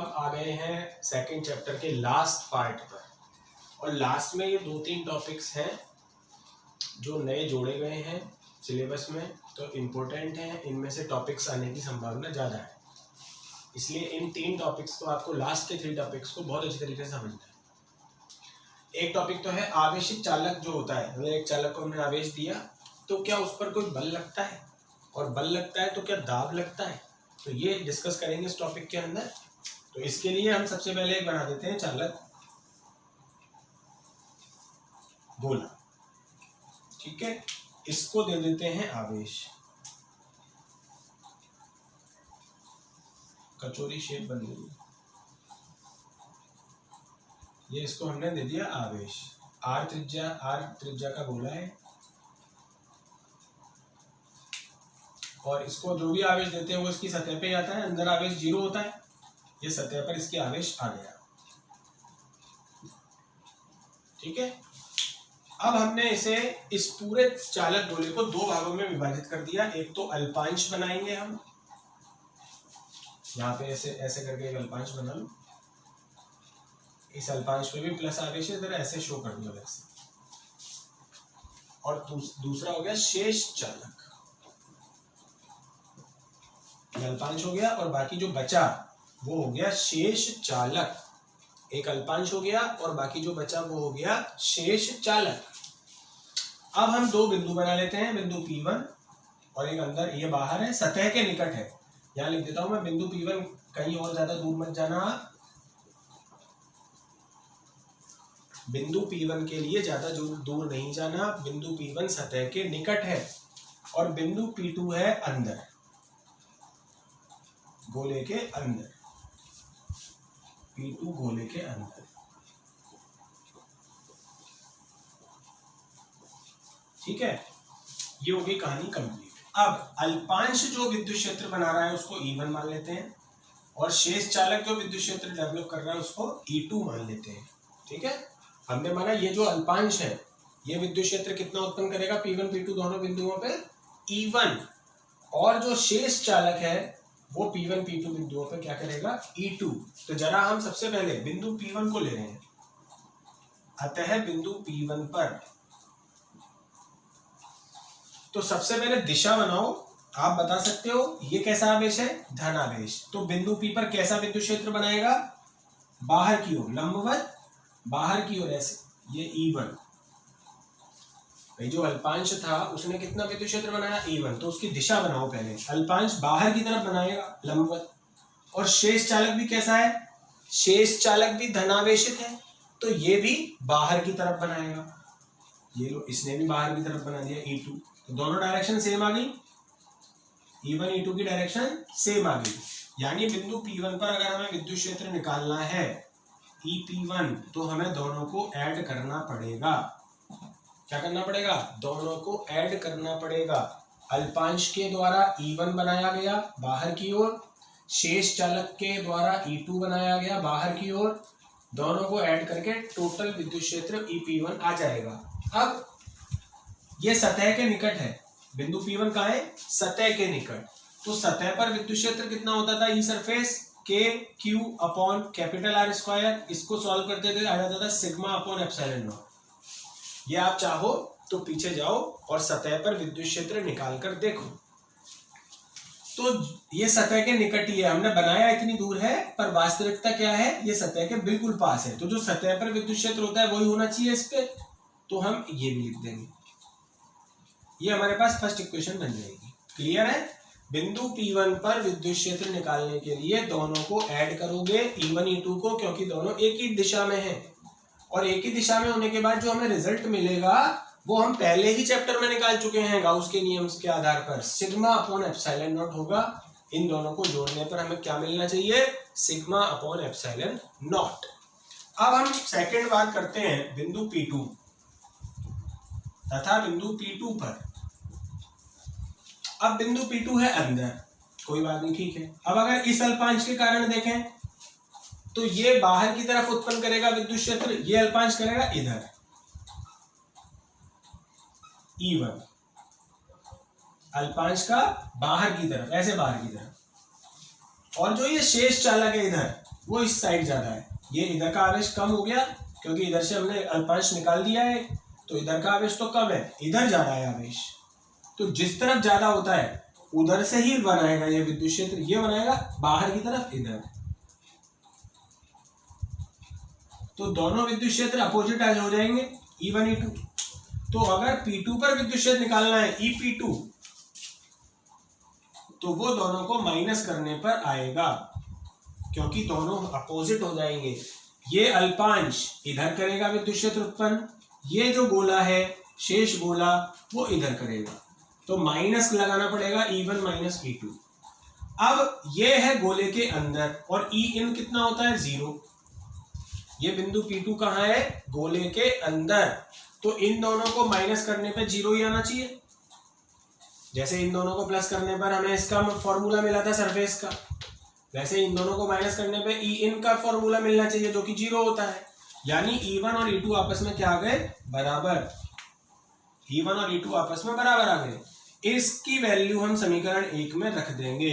अब आ गए हैं सेकंड चैप्टर के लास्ट पार्ट पर, और लास्ट में ये 2-3 टॉपिक्स हैं जो नए जोड़े गए हैं सिलेबस में, तो इम्पोर्टेंट हैं। इनमें से टॉपिक्स आने की संभावना ज़्यादा है, इसलिए इन 3 टॉपिक्स को आपको, लास्ट के 3 टॉपिक्स को बहुत अच्छी तरीके से समझना है। एक टॉपिक तो है आवेशित चालक जो होता है, मतलब एक चालक को हमने आवेश दिया तो क्या उस पर कोई बल लगता है, और बल लगता है तो क्या दाब लगता है, तो ये डिस्कस करेंगे इस टॉपिक के अंदर। तो इसके लिए हम सबसे पहले एक बना देते हैं चालक गोला, ठीक है। इसको दे देते हैं आवेश, कचोरी शेप बन गई, ये इसको हमने दे दिया आवेश। आर त्रिज्या का गोला है, और इसको जो भी आवेश देते हैं वो इसकी सतह पे जाता है, अंदर आवेश 0 होता है, ये सतह पर इसकी आवेश आ गया, ठीक है। अब हमने इसे, इस पूरे चालक गोले को 2 भागों में विभाजित कर दिया। एक तो अल्पांश बनाएंगे हम, यहाँ पे ऐसे करके एक अल्पांश बना लो, इस अल्पांश पे भी प्लस आवेश है, जरा ऐसे शो कर दो अलग से। और दूसरा हो गया शेष चालक, अल्पांश हो गया और बाकी जो बचा वो हो गया शेष चालक। एक अल्पांश हो गया और बाकी जो बचा वो हो गया शेष चालक। अब हम 2 बिंदु बना लेते हैं, बिंदु P1 और एक अंदर, ये बाहर है, सतह के निकट है। यहां लिख देता हूं मैं बिंदु P1, कहीं और ज्यादा दूर मत जाना, बिंदु P1 के लिए ज्यादा दूर नहीं जाना। बिंदु P1 सतह के निकट है और बिंदु P2 है अंदर, गोले के अंदर, P2 गोले के अंदर, ठीक है। ये हो गई कहानी कंप्लीट। अब अल्पांश जो विद्युत क्षेत्र बना रहा है उसको E1 मान लेते हैं, और शेष चालक जो विद्युत क्षेत्र डेवलप कर रहा है उसको E2 मान लेते हैं, ठीक है। हमने माना ये जो अल्पांश है ये विद्युत क्षेत्र कितना उत्पन्न करेगा, P1 P2 दोनों बिंदुओं पे E1, और जो शेष चालक है वो P1 P2 बिंदुओं पे क्या करेगा, E2। तो जरा हम सबसे पहले बिंदु P1 को ले रहे हैं, अतः बिंदु P1 पर, तो सबसे पहले दिशा बनाओ। आप बता सकते हो ये कैसा आवेश है, धन आवेश, तो बिंदु P पर कैसा विद्युत क्षेत्र बनाएगा, बाहर की ओर, लंबवत बाहर की ओर, ऐसे, ये E1। भाई जो अल्पांश था उसने कितना विद्युत क्षेत्र बनाया, E1, तो उसकी दिशा बनाओ पहले। अल्पांश बाहर की तरफ बनाएगा, लंबवत, और शेष चालक भी कैसा है, शेष चालक भी धनावेशित है, तो ये भी बाहर की तरफ बनाएगा। ये लो, इसने भी बाहर की तरफ बना दिया, E2, तो दोनों डायरेक्शन सेम आ गई, E1 E2 की डायरेक्शन सेम आ गई। यानी बिंदु P1 पर अगर हमें विद्युत क्षेत्र निकालना है EP1, तो हमें दोनों को ऐड करना पड़ेगा। क्या करना पड़ेगा, दोनों को ऐड करना पड़ेगा। अल्पांश के द्वारा E1 बनाया गया बाहर की ओर, शेष चालक के द्वारा E2 बनाया गया बाहर की ओर, दोनों को ऐड करके टोटल विद्युत क्षेत्र EP1 आ जाएगा। अब ये सतह के निकट है, बिंदु P1 कहाँ है, सतह के निकट, तो सतह पर विद्युत क्षेत्र कितना होता था, E surface KQ upon capital R square. इसको सॉल्व करते थे, आ जाता था सिग्मा अपॉन एप्सिलॉन नॉट। ये आप चाहो तो पीछे जाओ और सतह पर विद्युत क्षेत्र निकाल कर देखो। तो ये सतह के निकट ही है, हमने बनाया इतनी दूर है, पर वास्तविकता क्या है, ये सतह के बिल्कुल पास है। तो जो सतह पर विद्युत क्षेत्र होता है वही होना चाहिए इस पे, तो हम ये भी लिख देंगे। ये हमारे पास फर्स्ट इक्वेशन बन जाएगी। क्लियर है। बिंदु P1 पर विद्युत क्षेत्र निकालने के लिए दोनों को ऐड करोगे, E1 E2 को, क्योंकि दोनों एक ही दिशा में हैं, और एक ही दिशा में होने के बाद जो हमें रिजल्ट मिलेगा वो हम पहले ही चैप्टर में निकाल चुके हैं गाउस के नियम के आधार पर, सिग्मा अपॉन एप्सिलॉन नॉट होगा। इन दोनों को जोड़ने पर हमें क्या मिलना चाहिए, सिग्मा अपॉन एप्सिलॉन नॉट। अब हम सेकंड बात करते हैं बिंदु P2 तथा बिंदु P2 पर। अब बिंदु P2 है अंदर, कोई बात नहीं, ठीक है। अब अगर इस अल्पांश के कारण देखें तो ये बाहर की तरफ उत्पन्न करेगा विद्युत क्षेत्र, ये अल्पांश करेगा इधर E1, अल्पांश का बाहर की तरफ, ऐसे बाहर की तरफ, और जो ये शेष चालक है इधर, वो इस साइड ज्यादा है। ये इधर का आवेश कम हो गया क्योंकि इधर से हमने अल्पांश निकाल दिया है, तो इधर का आवेश तो कम है, इधर ज्यादा है आवेश। तो जिस तरफ ज्यादा होता है उधर से ही बनाएगा ये विद्युत क्षेत्र, ये बनाएगा बाहर की तरफ इधर। तो दोनों विद्युत क्षेत्र अपोजिट हो जाएंगे, E1 E2। तो अगर P2 पर विद्युत क्षेत्र निकालना है EP2, तो वो दोनों को माइनस करने पर आएगा क्योंकि दोनों अपोजिट हो जाएंगे। ये अल्पांश इधर करेगा विद्युत क्षेत्र उत्पन्न, ये जो गोला है शेष गोला वो इधर करेगा, तो माइनस लगाना पड़ेगा E1 माइनस E2। अब ये है गोले के अंदर और E इन कितना होता है 0। ये बिंदु P2 कहाँ है, गोले के अंदर, तो इन दोनों को माइनस करने पे 0 ही आना चाहिए। जैसे इन दोनों को प्लस करने पर हमें इसका फॉर्मूला मिला था सरफेस का, वैसे इन दोनों को माइनस करने पे E इन का फॉर्मूला मिलना चाहिए जो कि 0 होता है। यानी E1 और E2 आपस में क्या आ गए, बराबर। E1 और E2 आपस में बराबर आ गए। इसकी वैल्यू हम समीकरण 1 में रख देंगे।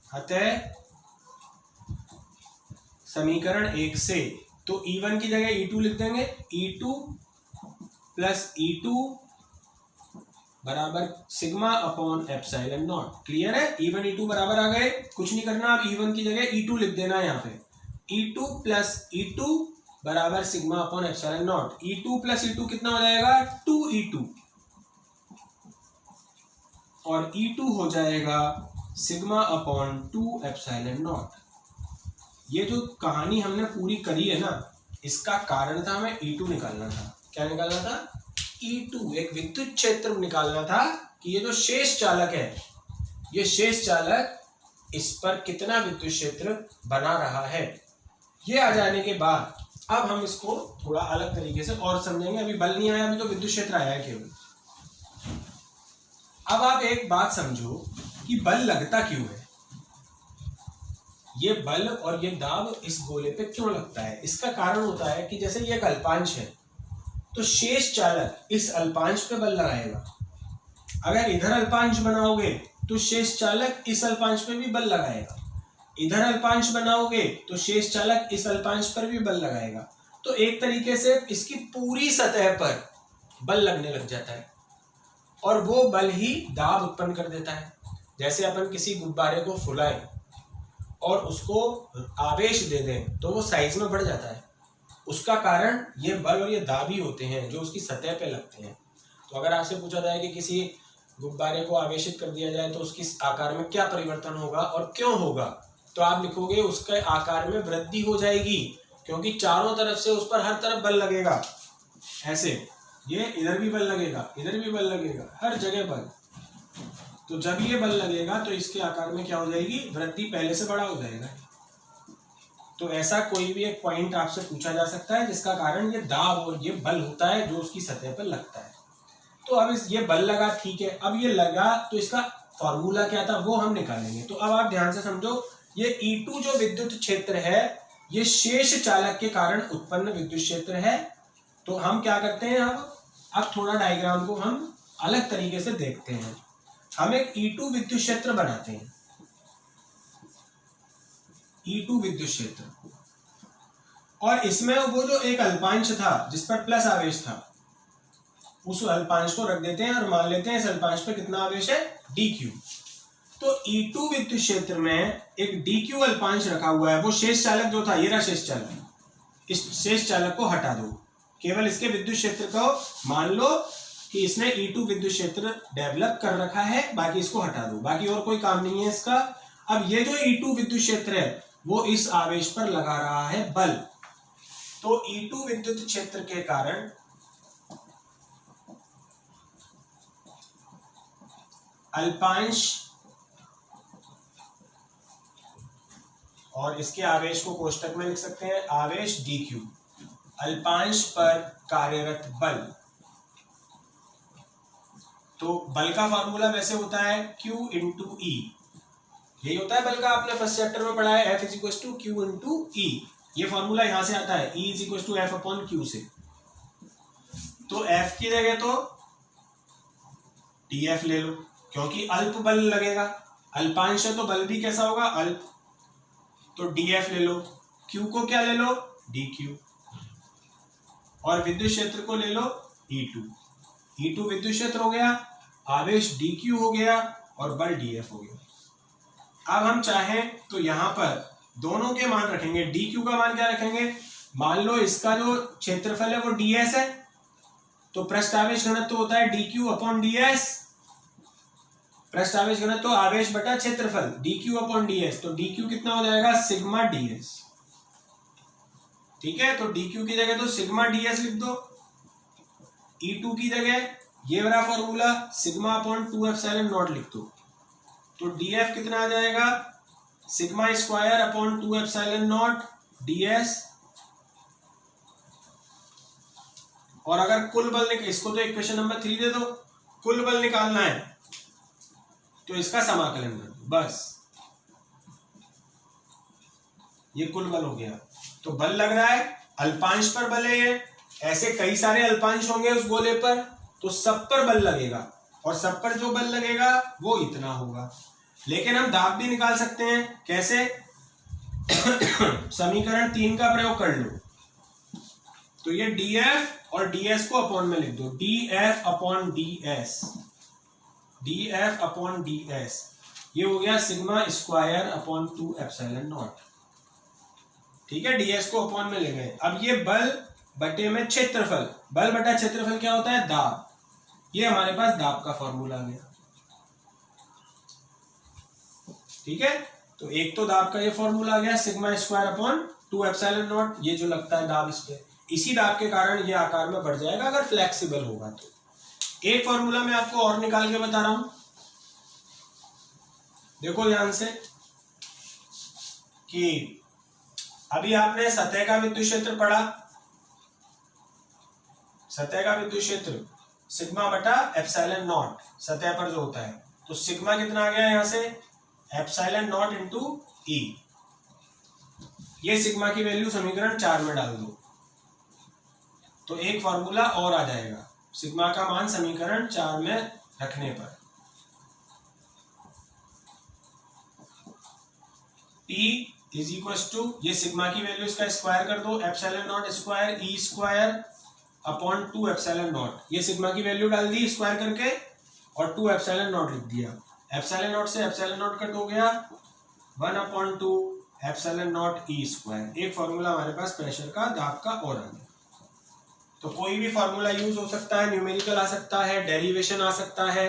अतः समीकरण 1 से तो E1 की जगह E2 लिख देंगे, E2 प्लस E2 बराबर sigma upon epsilon not. Clear है, E1 E2 बराबर आ गए, कुछ नहीं करना। अब E1 की जगह E2 लिख देना है यहाँ पे, E2 प्लस E2 बराबर sigma upon epsilon not. E2 plus E2 कितना हो जाएगा 2E2 और E2 हो जाएगा सिग्मा अपॉन 2 एप्सिलॉन नॉट। ये जो कहानी हमने पूरी करी है ना, इसका कारण था हमें E2 निकालना था। क्या निकालना था, E2, एक विद्युत क्षेत्र निकालना था कि ये जो शेष चालक है, ये शेष चालक इस पर कितना विद्युत क्षेत्र बना रहा है। ये आ जाने के बाद अब हम इसको थोड़ा अलग तरीके से और समझेंगे। अभी बल नहीं आया, अभी तो विद्युत क्षेत्र आया है केवल। अब आप एक बात समझो कि बल लगता क्यों है। ये बल और ये दाब इस गोले पे क्यों लगता है, इसका कारण होता है कि जैसे ये एक अल्पांश है तो शेष चालक इस अल्पांश पे बल लगाएगा। अगर इधर अल्पांश बनाओगे तो शेष चालक इस अल्पांश पे भी बल लगाएगा, इधर अल्पांश बनाओगे तो शेष चालक इस अल्पांश पर भी बल लगाएगा। तो एक तरीके से इसकी पूरी सतह पर बल लगने लग जाता है और वो बल ही दाब उत्पन्न कर देता है। जैसे अपन किसी गुब्बारे को फुलाएं और उसको आवेश दे दें तो वो साइज में बढ़ जाता है, उसका कारण ये बल और ये दाब ही होते हैं जो उसकी सतह पे लगते हैं। तो अगर आपसे पूछा जाए कि किसी गुब्बारे को आवेशित कर दिया जाए तो उसकी आकार में क्या परिवर्तन होगा और क्यों होगा, तो आप लिखोगे उसके आकार में वृद्धि हो जाएगी, क्योंकि चारों तरफ से उस पर हर तरफ बल लगेगा। ऐसे ये इधर भी बल लगेगा, इधर भी बल लगेगा, हर जगह बल। तो जब ये बल लगेगा तो इसके आकार में क्या हो जाएगी, वृद्धि, पहले से बड़ा हो जाएगा। तो ऐसा कोई भी एक पॉइंट आपसे पूछा जा सकता है जिसका कारण ये दाब और ये बल होता है जो उसकी सतह पर लगता है। तो अब ये बल लगा, ठीक है, अब ये लगा तो इसका फॉर्मूला क्या था वो हम निकालेंगे। तो अब आप ध्यान से समझो, ये E2 जो विद्युत क्षेत्र है ये शेष चालक के कारण उत्पन्न विद्युत क्षेत्र है। तो हम क्या करते हैं, अब थोड़ा डायग्राम को हम अलग तरीके से देखते हैं। हम एक E2 विद्युत क्षेत्र बनाते हैं, E2 विद्युत क्षेत्र, और इसमें वो जो एक अल्पांश था जिस पर प्लस आवेश था उस अल्पांश को रख देते हैं और मान लेते हैं इस अल्पांश पे कितना आवेश है, dq। तो E2 विद्युत क्षेत्र में एक dq अल्पांश रखा हुआ है। वो शेष चालक जो था, ये रहा शेष चालक, इस शेष चालक को हटा दो, केवल इसके विद्युत क्षेत्र को मान लो कि इसने E2 विद्युत क्षेत्र डेवलप कर रखा है, बाकी इसको हटा दो, बाकी और कोई काम नहीं है इसका। अब ये जो E2 विद्युत क्षेत्र है वो इस आवेश पर लगा रहा है बल। तो E2 विद्युत क्षेत्र के कारण अल्पांश और इसके आवेश को कोष्टक में लिख सकते हैं, आवेश dq, अल्पांश पर कार्यरत बल। तो बल का फॉर्मूला वैसे होता है Q इंटू E, यही होता है बल का, आपने फर्स्ट चैप्टर में पढ़ा है, F is equal to Q into E। ये फॉर्मूला यहां से आता है, E is equal to F upon Q से। तो F की जगह तो TF ले लो, क्योंकि अल्प बल लगेगा, अल्पांश है तो बल भी कैसा होगा, अल्प, तो DF ले लो। Q को क्या ले लो, dq, और विद्युत क्षेत्र को ले लो E2। E2 विद्युत क्षेत्र हो गया, आवेश dq हो गया और बल dF हो गया। अब हम चाहें तो यहां पर दोनों के मान रखेंगे। dq का मान क्या रखेंगे, मान लो इसका जो क्षेत्रफल है वो ds है, तो पृष्ठावेश घनत्व होता है dq अपॉन ds। पृष्ठावेश घनत्व तो आवेश बटा क्षेत्रफल dq अपॉन ds, तो dq कितना हो जाएगा, सिग्मा ds। ठीक है, तो dq की जगह तो सिग्मा ds लिख दो, E2 की जगह ये वाला formula sigma upon 2 epsilon not लिख दो, तो dF कितना आ जाएगा, sigma square upon 2 epsilon not ds। और अगर कुल बल इसको तो इक्वेशन नंबर 3 दे दो, कुल बल निकालना है तो इसका समाकलन कर दो बस, ये कुल बल हो गया। तो बल लग रहा है, अल्पांश पर बल है ये, ऐसे कई सारे अल्पांश होंगे उस गोले पर, तो सब पर बल लगेगा, और सब पर जो बल लगेगा वो इतना होगा। लेकिन हम दाब भी निकाल सकते हैं, कैसे, समीकरण 3 का प्रयोग कर लो, तो ये dF और ds को अपॉन में लिख दो, dF upon ds, dF upon ds, ये हो गया sigma square upon 2 epsilon not. ठीक है, ds को अपॉन में ले गए। अब ये बल बटे में क्षेत्रफल, बल बटा क्षेत्रफल क्या होता है, दाब, ये हमारे पास दाब का फॉर्मूला आ गया। ठीक है, तो एक तो दाब का ये फॉर्मूला आ गया, sigma square upon 2 epsilon not, ये जो लगता है दाब इस पे, इसी दाब के कारण ये आकार में बढ़ जाएगा अगर फ्लेक्सिबल होगा तो। एक फॉर्मूला मैं आपको और निकाल के बता रहा हूं, देखो ध्यान से, कि अभी आपने सतह का विद्युत क्षेत्र पढ़ा, सतह का विद्युत क्षेत्र सिग्मा बटा एप्सिलॉन नॉट सतह पर जो होता है, तो सिग्मा कितना आ गया यहां से, एप्सिलॉन नॉट इंटू ई। ये सिग्मा की वैल्यू समीकरण 4 में डाल दो, तो एक फॉर्मूला और आ जाएगा सिग्मा का मान समीकरण 4 में रखने पर। T इज इक्वल टू, ये सिग्मा की वैल्यू इसका स्क्वायर कर दो, epsilon not square E square upon 2 epsilon not, ये सिग्मा की वैल्यू डाल दी स्क्वायर करके और 2 एप्सिलॉन नॉट लिख दिया। एप्सिलॉन नॉट से एप्सिलॉन नॉट कट हो गया, 1 upon 2 epsilon not E square. एक फॉर्मूला हमारे पास प्रेशर का, दाब का और आ गया। तो कोई भी फॉर्मूला यूज हो सकता है, न्यूमेरिकल आ सकता है, डेरिवेशन आ सकता है,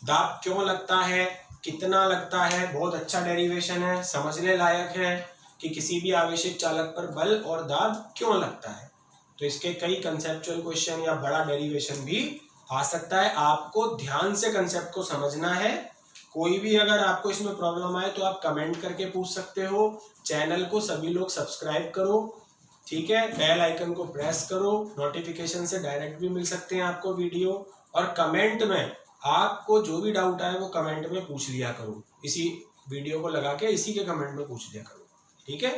दाब क्यों लगता है, कितना लगता है, बहुत अच्छा डेरिवेशन है, समझने लायक है कि किसी भी आवेशित चालक पर बल और दाब क्यों लगता है। तो इसके कई कंसेप्चुअल क्वेश्चन या बड़ा डेरिवेशन भी आ सकता है, आपको ध्यान से कंसेप्ट को समझना है। कोई भी अगर आपको इसमें प्रॉब्लम आए तो आप कमेंट करके पूछ सकते हो। चैनल को सभी लोग सब्सक्राइब करो, ठीक है, बेल आइकन को प्रेस करो, नोटिफिकेशन से डायरेक्ट भी मिल सकते हैं आपको वीडियो, और कमेंट में आपको जो भी डाउट आए वो कमेंट में पूछ लिया करो, इसी वीडियो को लगा के इसी के कमेंट में पूछ लिया करो। ठीक है।